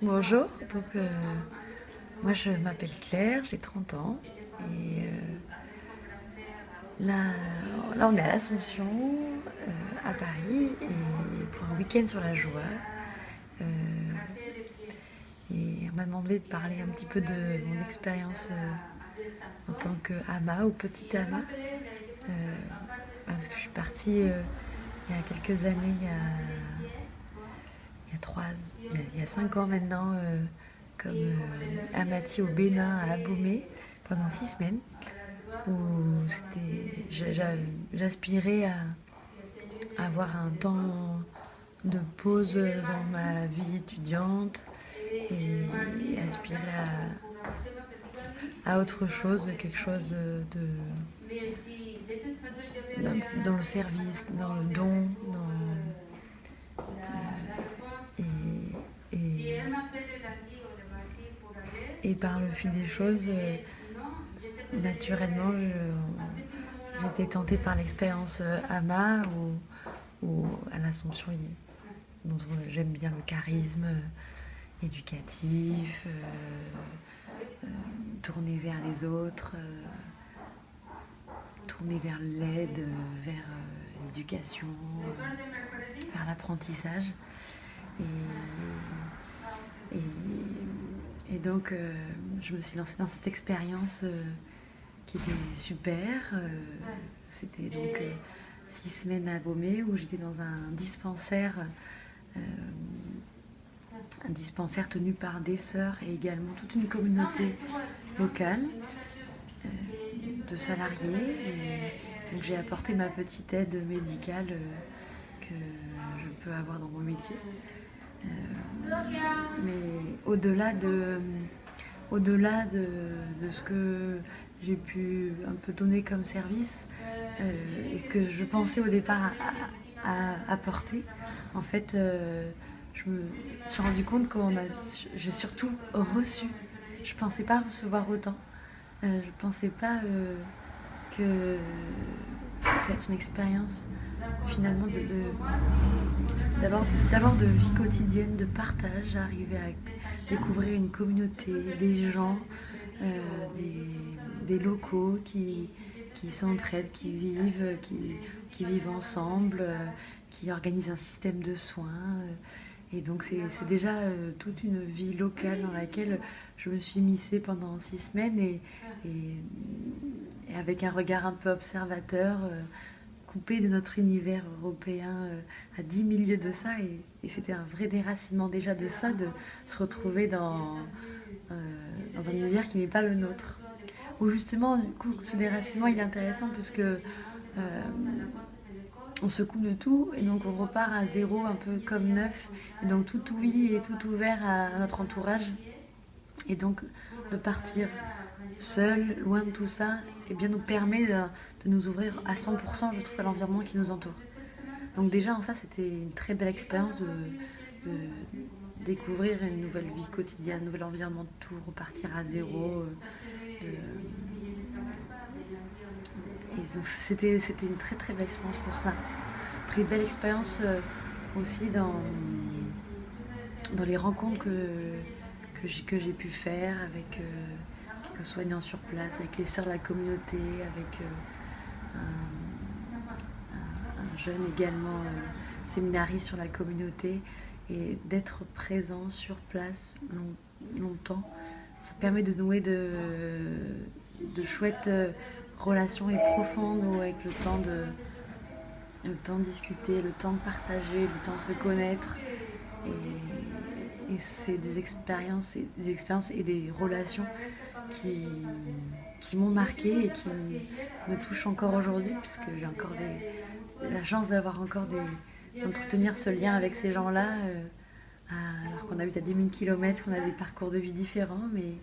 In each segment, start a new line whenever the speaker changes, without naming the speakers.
Bonjour, moi je m'appelle Claire, j'ai 30 ans et là, là on est à l'Assomption, à Paris, et pour un week-end sur la joie. Euh, et on m'a demandé de parler un petit peu de mon expérience en tant que ama ou petite ama, parce que je suis partie il y a quelques années, il y a 5 ans maintenant, comme amati au Bénin à Abomey pendant 6 semaines, où j'aspirais à avoir un temps de pause dans ma vie étudiante et aspirer à autre chose, quelque chose dans le service, dans le don, et, et par le fil des choses, naturellement, j'ai été tentée par l'expérience AMA ou à l'Assomption, dont j'aime bien le charisme éducatif, tourné vers les autres, tourné vers l'aide, vers l'éducation, vers l'apprentissage. Et, et donc, je me suis lancée dans cette expérience qui était super. C'était donc 6 semaines à Beaumais où j'étais dans euh, un dispensaire tenu par des sœurs et également toute une communauté locale de salariés. Et donc j'ai apporté ma petite aide médicale que je peux avoir dans mon métier. Mais au-delà de ce que j'ai pu un peu donner comme service et que je pensais au départ à apporter, en fait, je me suis rendu compte que j'ai surtout reçu. Je ne pensais pas recevoir autant. Je ne pensais pas que c'est une expérience finalement d'abord de vie quotidienne, de partage, arriver à découvrir une communauté, des gens, des locaux qui s'entraident, qui vivent ensemble, qui organisent un système de soins. Et donc c'est déjà toute une vie locale dans laquelle je me suis immiscée pendant 6 semaines et avec un regard un peu observateur, coupé de notre univers européen à 10 000 lieues de ça. Et c'était un vrai déracinement déjà de ça, de se retrouver dans un univers qui n'est pas le nôtre. Où justement, du coup, ce déracinement il est intéressant puisque on se coupe de tout et donc on repart à zéro, un peu comme neuf. Et donc tout oui et tout ouvert à notre entourage. Et donc de partir seul, loin de tout ça, et bien nous permet de nous ouvrir à 100%, je trouve, à l'environnement qui nous entoure. Donc déjà en ça, c'était une très belle expérience de découvrir une nouvelle vie quotidienne, un nouvel environnement, de tout repartir à zéro. Et donc c'était une très très belle expérience pour ça. Après, une belle expérience aussi dans les rencontres que j'ai pu faire avec quelques soignants sur place, avec les sœurs de la communauté, avec un jeune également séminariste sur la communauté, et d'être présent sur place longtemps, ça permet de nouer de chouettes relations et profondes avec le temps de discuter, le temps de partager, le temps de se connaître. Et c'est des expériences et des relations qui m'ont marqué et qui me touchent encore aujourd'hui, puisque j'ai encore la chance d'entretenir ce lien avec ces gens-là, alors qu'on habite à 10 000 km, qu'on a des parcours de vie différents, mais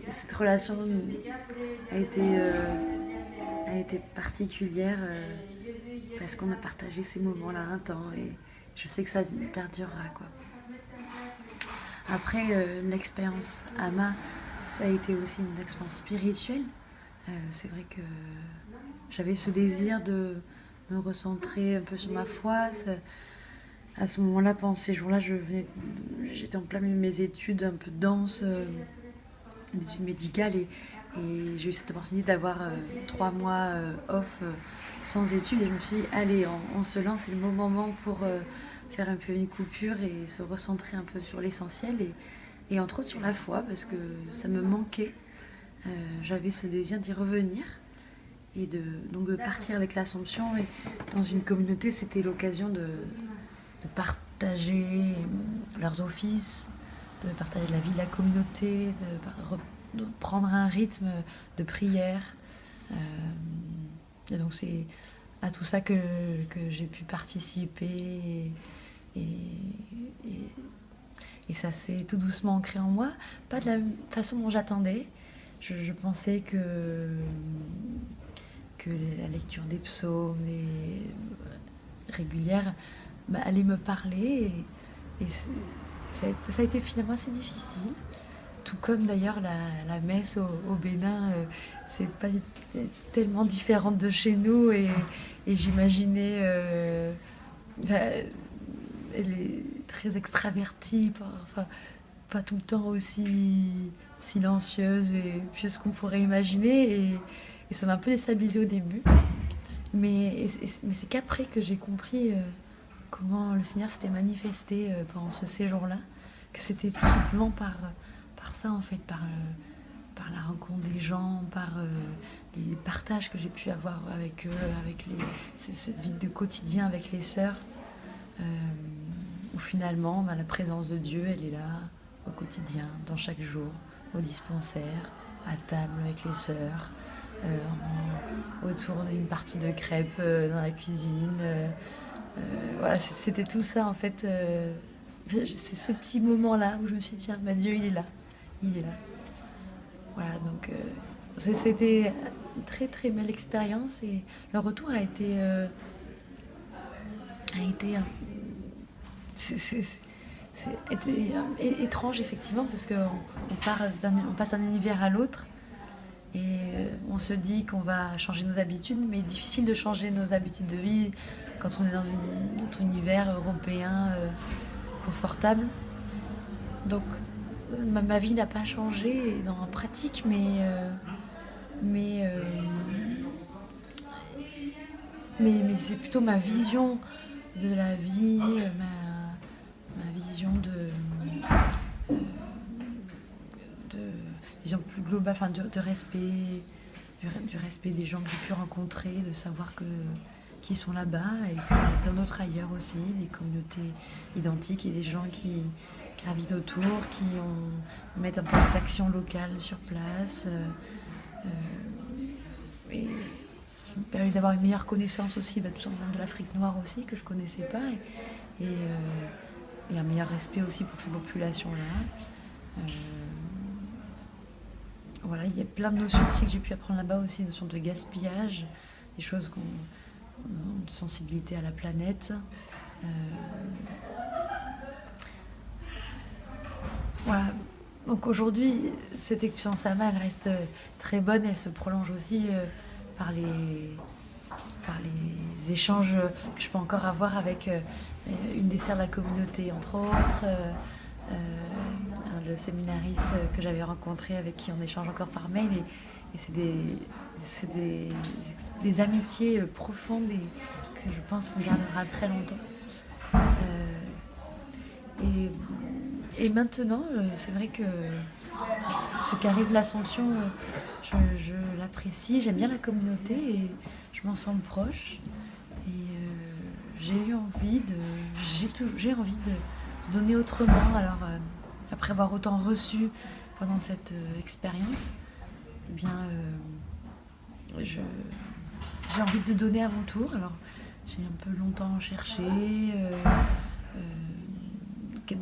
cette relation a été particulière parce qu'on a partagé ces moments-là un temps, et je sais que ça perdurera, quoi. Après, l'expérience AMA, ça a été aussi une expérience spirituelle. C'est vrai que j'avais ce désir de me recentrer un peu sur ma foi, à ce moment-là, pendant ces jours-là, j'étais en plein milieu de mes études, un peu de danse, des études médicales, et j'ai eu cette opportunité d'avoir 3 mois off sans études, et je me suis dit, allez, on se lance, c'est le bon moment pour faire un peu une coupure et se recentrer un peu sur l'essentiel, et entre autres sur la foi, parce que ça me manquait. J'avais ce désir d'y revenir, et donc de partir avec l'Assomption, et dans une communauté, c'était l'occasion de partager leurs offices, de partager la vie de la communauté, de prendre un rythme de prière. Et donc c'est à tout ça que j'ai pu participer, et ça s'est tout doucement ancré en moi, pas de la façon dont j'attendais. Je pensais que la lecture des psaumes régulière allait me parler, et ça a été finalement assez difficile. Tout comme d'ailleurs la messe au Bénin, c'est pas tellement différente de chez nous, et j'imaginais, elle est très extravertie, enfin, pas tout le temps aussi silencieuse et puis ce qu'on pourrait imaginer, et ça m'a un peu déstabilisée au début, mais c'est qu'après que j'ai compris comment le Seigneur s'était manifesté pendant ce séjour-là, que c'était tout simplement par ça en fait, par la rencontre des gens, par les partages que j'ai pu avoir avec eux, avec cette vie de quotidien avec les sœurs, où finalement la présence de Dieu, elle est là au quotidien, dans chaque jour, au dispensaire, à table avec les sœurs, autour d'une partie de crêpes dans la cuisine. Voilà, c'était tout ça en fait. C'est ces petits moments-là où je me suis dit, tiens, Dieu, il est là. Il est là. Voilà, donc c'était une très très belle expérience, et le retour a été étrange effectivement, parce qu'on passe d'un univers à l'autre, et on se dit qu'on va changer nos habitudes, mais difficile de changer nos habitudes de vie quand on est dans notre univers européen confortable. Donc ma vie n'a pas changé dans la pratique, mais c'est plutôt ma vision de la vie, ma vision de vision plus globale, enfin de respect, du respect des gens que j'ai pu rencontrer, de savoir qui sont là-bas, et qu'il y a plein d'autres ailleurs aussi, des communautés identiques, et des gens qui gravitent autour, qui mettent un peu des actions locales sur place, et ça me permet d'avoir une meilleure connaissance aussi tout simplement de l'Afrique noire aussi, que je ne connaissais pas, et un meilleur respect aussi pour ces populations-là. Voilà, il y a plein de notions aussi que j'ai pu apprendre là-bas aussi, des notions de gaspillage, des choses de sensibilité à la planète. Voilà. Donc aujourd'hui, cette expérience AMA, elle reste très bonne, elle se prolonge aussi par les échanges que je peux encore avoir avec une des sœurs de la communauté, entre autres, le séminariste que j'avais rencontré, avec qui on échange encore par mail, et c'est des amitiés profondes, et que je pense qu'on gardera très longtemps. Et maintenant, c'est vrai que ce charisme de l'Assomption, je l'apprécie, j'aime bien la communauté, et je m'en sens proche. Et j'ai envie de donner autrement. Alors, après avoir autant reçu pendant cette expérience, eh bien, j'ai envie de donner à mon tour. Alors, j'ai un peu longtemps cherché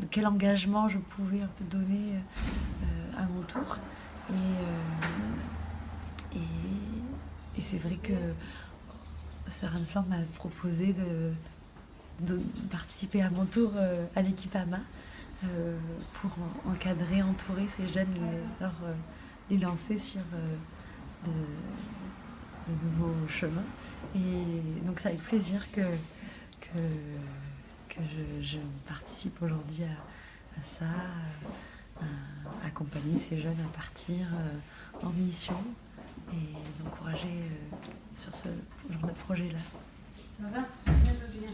quel engagement je pouvais un peu donner à mon tour. Et c'est vrai que Sœur Anne-Fleur m'a proposé de participer à mon tour à l'équipe AMA pour encadrer, entourer ces jeunes, les lancer sur de nouveaux chemins. Et donc c'est avec plaisir que je participe aujourd'hui à ça, à accompagner ces jeunes à partir en mission et les encourager sur ce genre de projet-là.
Ça va? Bien.